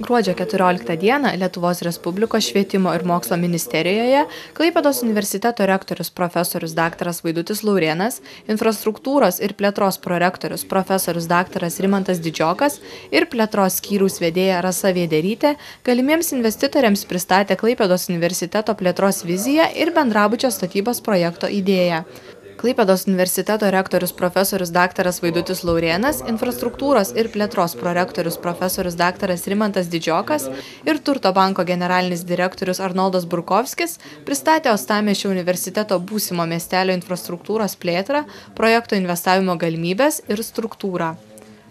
Gruodžio 14 dieną Lietuvos Respublikos švietimo ir mokslo ministerijoje Klaipėdos universiteto rektorius profesorius daktaras Vaidutis Laurėnas, infrastruktūros ir plėtros prorektorius profesorius daktaras Rimantas Didžiokas ir plėtros skyriaus vedėja Rasa Viederytė galimiems investitoriams pristatė Klaipėdos universiteto plėtros viziją ir bendrabučio statybos projekto idėją. Klaipėdos universiteto rektorius profesorius daktaras Vaidutis Laurėnas, infrastruktūros ir plėtros prorektorius profesorius daktaras Rimantas Didžiokas ir Turto banko generalinis direktorius Arnoldas Burkovskis pristatė Uostamiesčio universiteto būsimo miestelio infrastruktūros plėtrą, projekto investavimo galimybės ir struktūrą.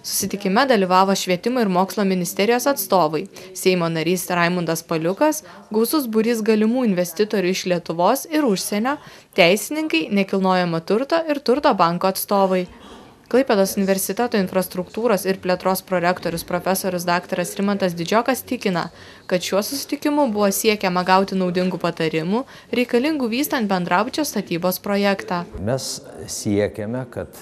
Susitikime dalyvavo švietimo ir mokslo ministerijos atstovai, Seimo narys Raimundas Paliukas, gausus būrys galimų investitorių iš Lietuvos ir užsienio, teisininkai, nekilnojamo turto ir Turto banko atstovai. Klaipėdos universiteto infrastruktūros ir plėtros prorektorius profesorius daktaras Rimantas Didžiokas tikina, kad šiuo susitikimu buvo siekiama gauti naudingų patarimų, reikalingų vystant bendrabučio statybos projektą. Mes siekiame, kad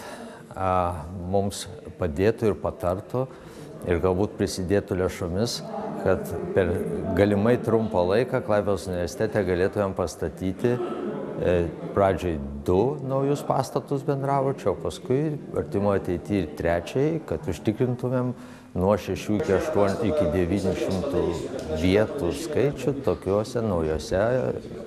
mums padėtų ir patartų ir galbūt prisidėtų lėšomis, kad per galimai trumpą laiką Klaipėdos universitete galėtumėm pastatyti pradžiai 2 naujus pastatus bendrabučio, o paskui artimoje ateityje ir 3, kad užtikrintumėm nuo 6 iki 900 vietų skaičių tokiuose naujose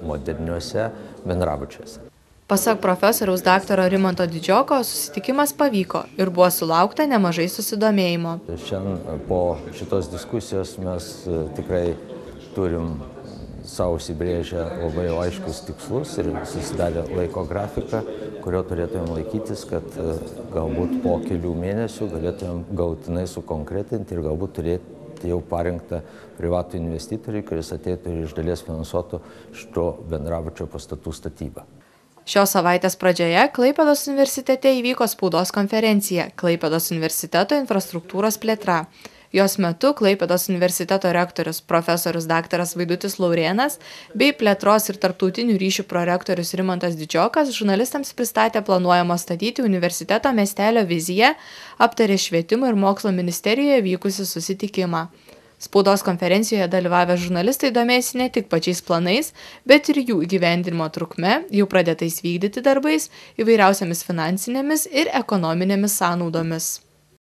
moderniuose bendrabučiuose. Pasak profesoriaus daktaro Rimanto Didžioko, susitikimas pavyko ir buvo sulaukta nemažai susidomėjimo. Šiandien po šitos diskusijos mes tikrai turim savo užsibrėžę labai aiškus tikslus ir susidarę laiko grafiką, kurio turėtumėm laikytis, kad galbūt po kelių mėnesių galėtumėm galutinai sukonkretinti ir galbūt turėti jau parinktą privatų investitorių, kuris ateitų ir iš dalies finansuotų šito bendrabučio pastatų statybą. Šios savaitės pradžioje Klaipėdos universitete įvyko spaudos konferencija Klaipėdos universiteto infrastruktūros plėtra. Jos metu Klaipėdos universiteto rektorius profesorius daktaras Vaidutis Laurėnas bei plėtros ir tarptautinių ryšių prorektorius Rimantas Didžiokas žurnalistams pristatė planuojamo statyti universiteto miestelio viziją, aptarė švietimo ir mokslo ministerijoje vykusį susitikimą. Spaudos konferencijoje dalyvavę žurnalistai domėjosi ne tik pačiais planais, bet ir jų įgyvendinimo trukme, jau pradėtais vykdyti darbais, įvairiausiamis finansinėmis ir ekonominėmis sąnaudomis.